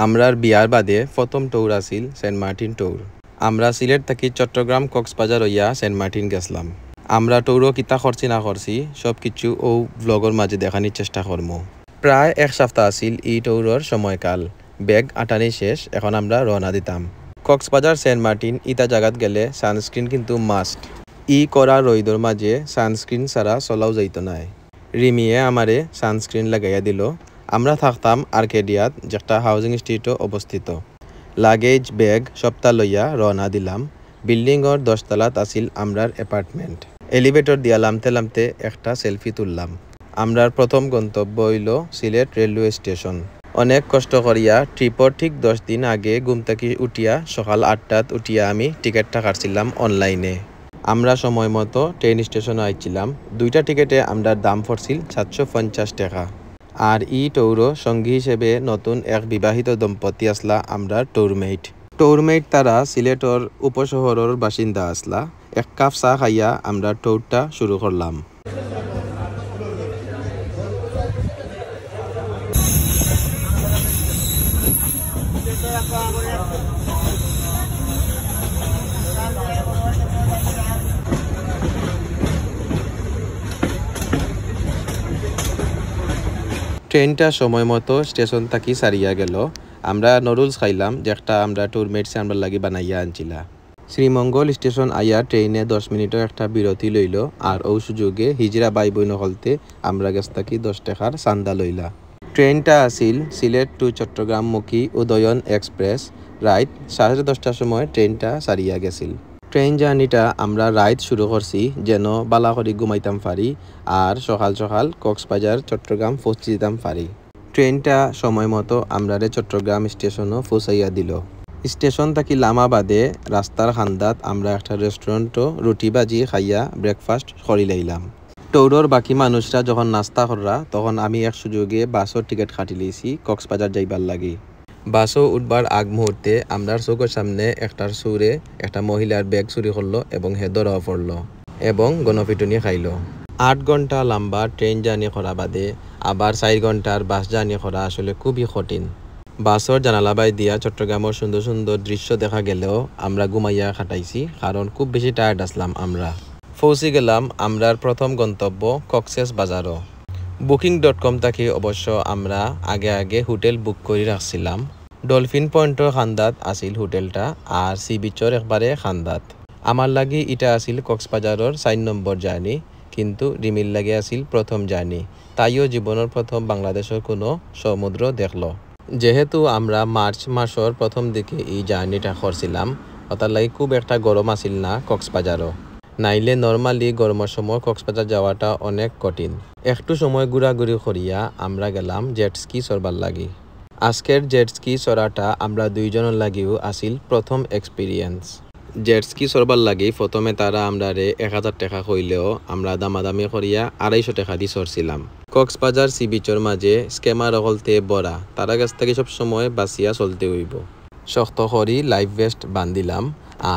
আমরার বিয়ার বাদে প্রথম ট্যুর আছিল সেন্ট মার্টিন ট্যুর। আমরা সিলেট থাকি চট্টগ্রাম কক্সবাজার হইয়া সেন্ট মার্টিন গেছলাম। আমরা ট্যুরও কিতা করছি না করছি সব কিছু ও ব্লগের মাঝে দেখানোর চেষ্টা করবো। প্রায় এক সপ্তাহ আছিল ই ট্যুরের সময়কাল। ব্যাগ আটানি শেষ, এখন আমরা রওনা দিতাম। কক্সবাজার সেন্ট মার্টিন ইতা জায়গাত গেলে সানস্ক্রিন কিন্তু মাস্ট। ই করা রইদর মাঝে সানস্ক্রিন ছাড়া চলাও যাইত নাই। রিমিয়ে আমারে সানস্ক্রিন লাগাইয়া দিল। আমরা থাকতাম আর্কেডিয়াত, যেটা হাউজিং স্ট্রিটও অবস্থিত। লাগেজ ব্যাগ সপ্তাহ লইয়া রওনা দিলাম। বিল্ডিংর 10 তলাত আছিল আমরার অ্যাপার্টমেন্ট। এলিভেটর দিয়া লামতে লামতে একটা সেলফি তুললাম। আমরার প্রথম গন্তব্য হইল সিলেট রেলওয়ে স্টেশন। অনেক কষ্ট করিয়া ট্রিপর ঠিক 10 দিন আগে ঘুম থেকে উঠিয়া সকাল 8টাত উঠিয়া আমি টিকিটটা কাটছিলাম অনলাইনে। আমরা সময় মতো ট্রেন স্টেশনে আইছিলাম। 2টা টিকিটে আমরার দাম পড়ছিল 750 টাকা। আর ই ট্যুরও সঙ্গী হিসেবে নতুন এক বিবাহিত দম্পতি আসলা আমরার ট্যুরমেট তারা সিলেটর উপশহরের বাসিন্দা আসলা। এক কাপ চা খাইয়া আমরা ট্যুরটা শুরু করলাম। ট্রেনটা সময় মতো স্টেশন থাকি সারিয়া গেল। আমরা নুডলস খাইলাম, যেটা আমরা ট্যুরমেটসে আমরা লাগি বানাইয়া আনছিলা। শ্রীমঙ্গল স্টেশন আইয়া ট্রেনে 10 মিনিটের একটা বিরতি লইল। আর ও সুযোগে হিজরা বাই বই নকলতে আমরা গেছ থাকি 10 টাকার চান্দা লইলা। ট্রেনটা আছিল সিলেট টু চট্টগ্রামমুখী উদয়ন এক্সপ্রেস। রাইট 10:30টার সময় ট্রেনটা সারিয়া গেছিল। ট্রেন জার্নিটা আমরা রাইড শুরু করছি যেন বালা করি ঘুমাইতাম পারি আর সকাল সকাল কক্সবাজার চট্টগ্রাম পৌঁছে যেতাম পারি। ট্রেনটা সময় মতো আমরারে চট্টগ্রাম স্টেশনও পৌঁছাইয়া দিল। স্টেশন থাকি লামা বাদে রাস্তার খান্দাত আমরা একটা রেস্টুরেন্টও রুটি বাজি খাইয়া ব্রেকফাস্ট করি লাইলাম। ট্যুরের বাকি মানুষরা যখন নাস্তা কররা তখন আমি এক সুযোগে বাসের টিকিট কাটি লইছি কক্সবাজার যাইবার লাগি। বাসও উঠবার আগ মুহূর্তে আমরার চোখের সামনে একটার সুরে একটা মহিলার ব্যাগ চুরি করলো এবং হে ধরা পড়লো এবং গণপিটুনি খাইলো। 8 ঘন্টা লম্বা ট্রেন জার্নি করা বাদে আবার 4 ঘন্টার বাস জার্নি করা আসলে খুবই কঠিন। বাসর জানালা বাই দিয়া চট্টগ্রামের সুন্দর সুন্দর দৃশ্য দেখা গেলেও আমরা ঘুমাইয়া কাটাইছি, কারণ খুব বেশি টায়ার্ড আসলাম। আমরা পৌঁছে গেলাম আমরার প্রথম গন্তব্য কক্সেস বাজারও। Booking.com থেকে অবশ্য আমরা আগে হোটেল বুক করে রাখছিলাম। ডলফিন পয়েন্টর খান্দাত আছিল হোটেলটা আর সি বিচর একবারে খান্দাত। আমার লাগি এটা আছিল কক্সবাজারের 4 নম্বর জার্নি, কিন্তু রিমিল লাগে আছিল প্রথম জার্নি। তাইও জীবনের প্রথম বাংলাদেশের কোনো সমুদ্র দেখল। যেহেতু আমরা মার্চ মাসের প্রথম দিকে এই জার্নিটা করছিলাম, ওটার লাগি খুব একটা গরম আছিল না কক্সবাজারও। নাইলে নর্মালি গরমের সময় কক্সবাজার যাওয়াটা অনেক কঠিন। একটু সময় ঘোরাঘুরি করিয়া আমরা গেলাম জেটস্কি চড়বার লাগি। আজকের জেটস্কি চড়াটা আমরা দুইজনের লাগিও আছিল প্রথম এক্সপিরিয়েন্স। জেটস্কি চড়বার লাগি প্রথমে তারা আমরারে 1000 টাকা কইলেও আমরা দামাদামি করিয়া 250 টাকা দিয়ে চড়ছিলাম। কক্সবাজার সি বিচের মাঝে স্ক্যামার অকলতে বড়া, তারা কাছ থেকে সবসময় বাঁচিয়া চলতে হইব। শক্ত করি লাইফ ভেস্ট বান্ধিলাম।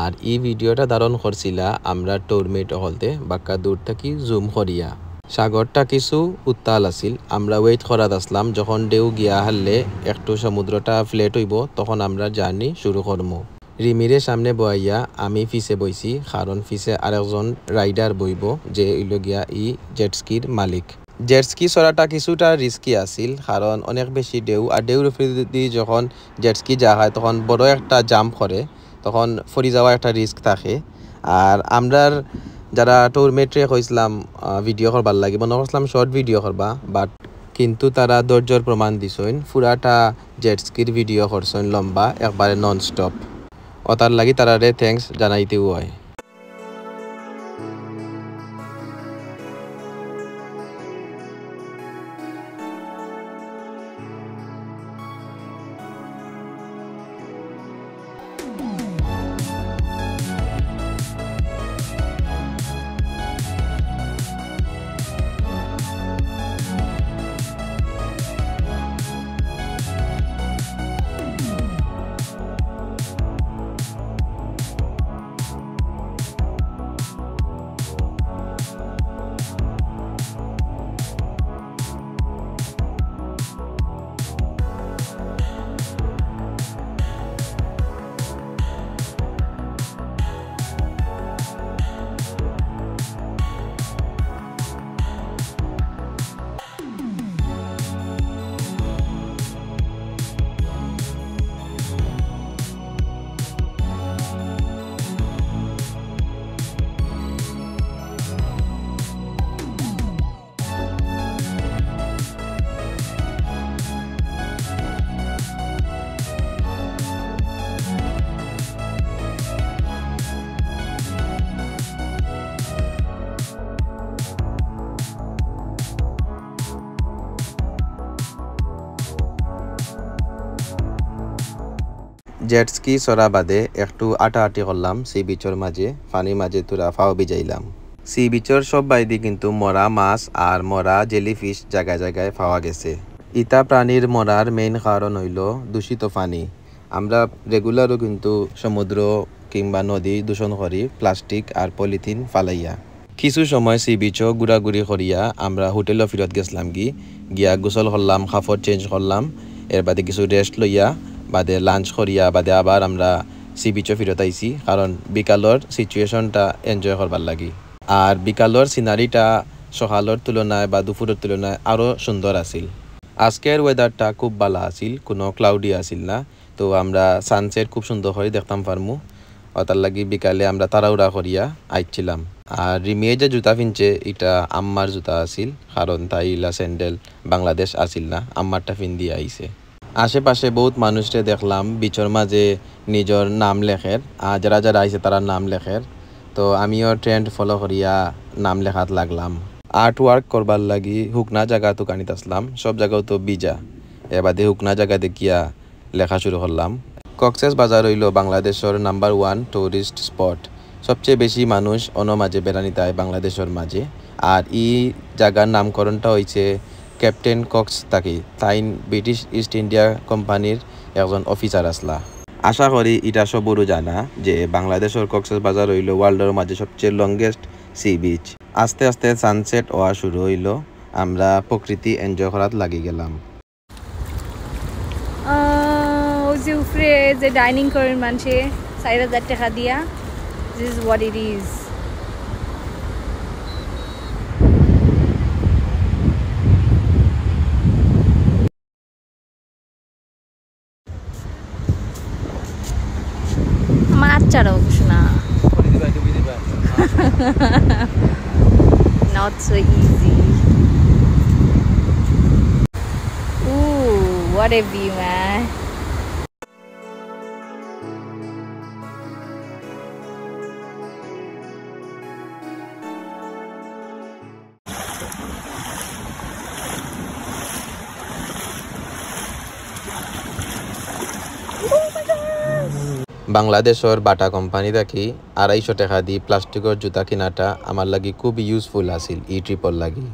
আর এই ভিডিওটা ধারণ করছিলা আমরা ট্যুরমেট হলতে বাক্কা দূর থাকি জুম করিয়া। সাগরটা কিছু উত্তাল আছিল। আমরা ওয়েট করাত আসলাম যখন ঢেউ গিয়া হারলে একটু সমুদ্রটা ফ্লেট হইব, তখন আমরা জার্নি শুরু করবো। রিমিরে সামনে বইয়া আমি ফিসে বইছি, কারণ ফিসে আরেকজন রাইডার বইব যে হইল গিয়া ই জেটস্কির মালিক। জেটস্কি চড়াটা কিছুটা রিস্কি আছিল, কারণ অনেক বেশি ঢেউ আর ঢেউর উপরে যখন জেটস্কি যা হয় তখন বড় একটা জাম্প করে, তখন ফরি যাওয়া একটা রিস্ক থাকে। আর আমরার যারা ট্যুরমেটরে কইছিলাম ভিডিও করবার লাগে, মনে করছিলাম শর্ট ভিডিও করবা, বাট কিন্তু তারা ধৈর্যর প্রমাণ দিছেন, পুরাটা জেটস্কির ভিডিও করছেন লম্বা একবারে নন স্টপ। ওটার লাগি তারারে থ্যাঙ্কস জানাইতেও হয়। জেটস্কি চড়া বাদে একটু আটাআটি করলাম সি বিচর মাঝে, পানির মাঝে তোরা ফাও ভিজাইলাম। সি বিচর সব বাইদি কিন্তু মরা মাছ আর মরা জেলিফিশ জায়গায় জায়গায় পাওয়া গেছে। ইতা প্রাণীর মরার মেইন কারণ হইল দূষিত পানি। আমরা রেগুলারও কিন্তু সমুদ্র কিংবা নদী দূষণ করি প্লাস্টিক আর পলিথিন ফালাইয়া। কিছু সময় সি বিচও ঘোরাঘুরি করিয়া আমরা হোটেলও ফিরত গেছিলাম গিয়া গোসল করলাম, কাপড় চেঞ্জ করলাম, এর বাদে কিছু রেস্ট লইয়া বাদে লাঞ্চ করিয়া বাদে আবার আমরা সি বিচও ফিরত আইছি, কারণ বিকালর সিচুয়েশনটা এনজয় করবার লাগি। আর বিকালর সিনারিটা সকালের তুলনায় বা দুপুরের তুলনায় আরও সুন্দর আছিল। আজকের ওয়েদারটা খুব ভালো আছিল, কোনো ক্লাউডি আছিল না, তো আমরা সানসেট খুব সুন্দর করে দেখতাম পারমু। তার লাগি বিকালে আমরা তাড়াহুড়া করিয়া আইছিলাম। আর রিমিয়ে যে জুতা কিনছে এটা আম্মার জুতা আছিল, কারণ তাই ইলা স্যান্ডেল বাংলাদেশ আসিল না, আম্মারটা ফিন দিয়ে আইছে। আশেপাশে বহুত মানুষকে দেখলাম বিচর মাঝে নিজের নাম লেখের, আর যারা যারা আইছে তারা নাম লেখের। তো আমিও ট্রেন্ড ফলো করিয়া নাম লেখাত লাগলাম। আর্ট ওয়ার্ক করবার লাগি হুকনা জায়গা তো কানিত আসলাম, সব জায়গাও তো বিজা, এবারে হুকনা জায়গা দেখিয়া লেখা শুরু করলাম। কক্সেস বাজার হইল বাংলাদেশের নাম্বার 1 টুরিস্ট স্পট। সবচেয়ে বেশি মানুষ মাঝে বেড়ানিতে আয় বাংলাদেশের মাঝে। আর এই জায়গার নামকরণটা হয়েছে ক্যাপ্টেন কক্স থাকি, তাইন ব্রিটিশ ইস্ট ইন্ডিয়া কোম্পানির একজন অফিসার আসলা। আশা করি এটা সবরও জানা যে বাংলাদেশের কক্সেস বাজার হইল ওয়ার্ল্ডের মাঝে সবচেয়ে লংগেস্ট সি বিচ। আস্তে আস্তে সানসেট হওয়া শুরু হইল, আমরা প্রকৃতি এনজয় করাত লাগি গেলাম। যে উপরে যে ডাইনিং করেন মানুষে 4,000 টাকা দিয়া, this is what it is. আমার আচ্ছারা অবশ্য না, not so easy. Ooh, what a view, man. বাংলাদেশের বাটা কোম্পানি থাকি 250 টাকা দিয়ে প্লাস্টিকের জুতা কিনাটা আমার লাগি খুব ইউজফুল আছিল এই ট্রিপর লাগি।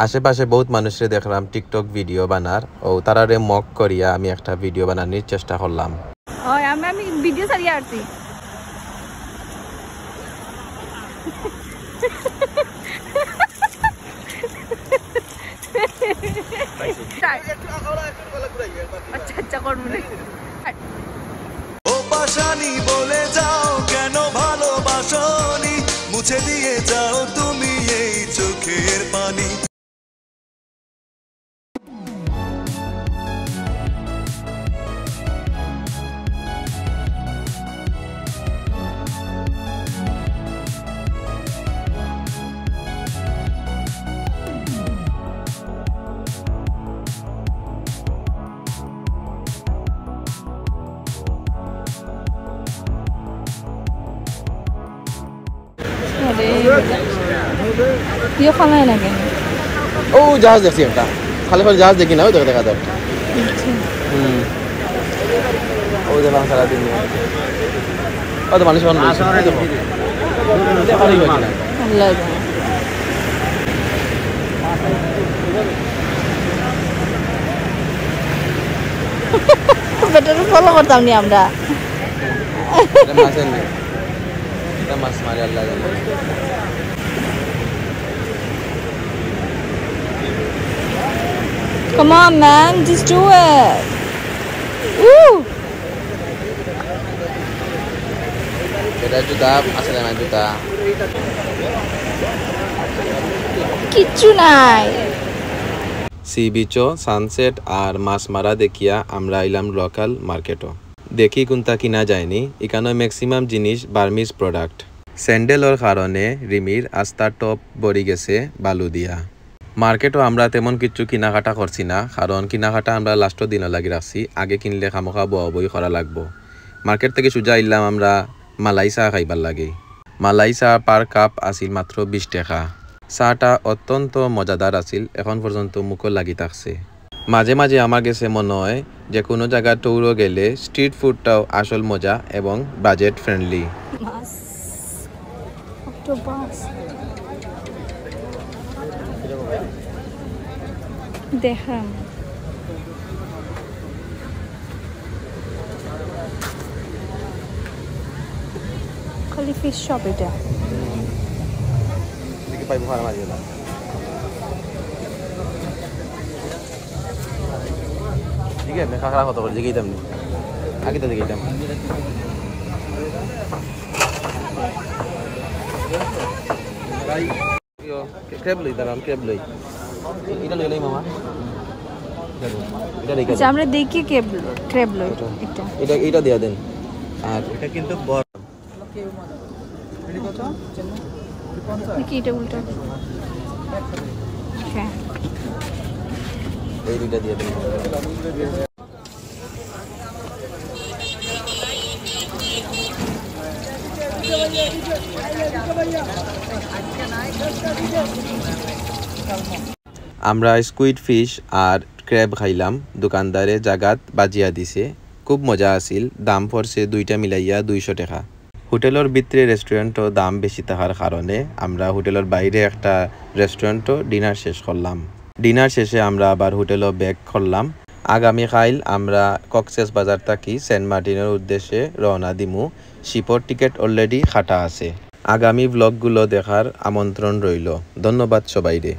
আশেপাশে বহুত মানুষের দেখলাম টিকটক ভিডিও বানার, ও তারারে মক করিয়া আমি একটা ভিডিও বানানোর চেষ্টা করলাম। আমি ভিডিও সারিয়ে আসছি। আচ্ছা করবো ও পাশানি বলে যাও কেন ভালোবাসনি, মুছে দিয়ে যাও তুমি এই চোখের পানি। ইয়ে খালাই না কেন? ও জাহাজ দেখছি একটা, খালি খালি জাহাজ দেখি না, ওই দেখা যায়। ও দেখলাম সারাদিন কত মানুষ ফলো করতাম নি আমরা। মাছ মারি আল্লাহ জানে। Come on, man, just do it. Woo! এটা জুতা আসলে না, জুতা কিচ্ছু নাই। সি বিচও সানসেট আর মাছ মারা দেখিয়া আমরা আইলাম লোকাল মার্কেটও। দেখি কোনটা কিনা যায়নি, এখানে ম্যাক্সিমাম জিনিস বার্মিজ প্রোডাক্ট। স্যান্ডেলের কারণে রিমির আস্তা টপ বড়ি গেছে বালু দিয়া। মার্কেটও আমরা তেমন কিছু কিনাকাটা করছি না, কারণ কিনাকাটা আমরা লাস্টের দিনও লাগি রাখছি, আগে কিনলে খামোখা বই করা লাগবো। মার্কেট থেকে সোজা আইলাম আমরা মালাই চা খাইবার লাগে। মালাই চা পার কাপ আছিল মাত্র 20 টাকা। চাটা অত্যন্ত মজাদার আছিল, এখন পর্যন্ত মুখও লাগি থাকছে। মাঝে মাঝে আমার কাছে মনে হয় যে কোনো জায়গা ট্যুরও গেলে স্ট্রিট ফুডটাও আসল মজা এবং বাজেট ফ্রেন্ডলি। মাছ, অক্টোপাস, দেখাম খালি ফিশ শপ এটা। ঠিক আছে, কাঁকড়া কত করে জিগাইতাম নি, আগে তো জিগাইতাম। ক্রেব লই, দাঁড়ান ক্রেব লই, এটা লই লই মামা। আচ্ছা আমরা দেখি ক্রেব লই এটা এটা দিয়া দেন। আর এটা কিন্তু বড় দেখি এটা উল্টো। হ্যাঁ এই দুইটা দিয়ে দেন। আমরা স্কুইড ফিশ আর ক্র্যাব খাইলাম, দোকানদারে জাগাত বাজিয়া দিছে, খুব মজা আছিল। দাম পড়ছে দুইটা মিলাইয়া 200 টাকা। হোটেলের ভিতরে রেস্টুরেন্টও দাম বেশি থাকার কারণে আমরা হোটেলের বাইরে একটা রেস্টুরেন্টও ডিনার শেষ করলাম। ডিনার শেষে আমরা আবার হোটেলও ব্যাক করলাম। আগামীকাল আমরা কক্সেস বাজার থাকি সেন্ট মার্টিনের উদ্দেশ্যে রওনা দিমু। শিপর টিকিট অলরেডি কাটা আছে। আগামী ব্লগগুলো দেখার আমন্ত্রণ রইল। ধন্যবাদ সবাইরে।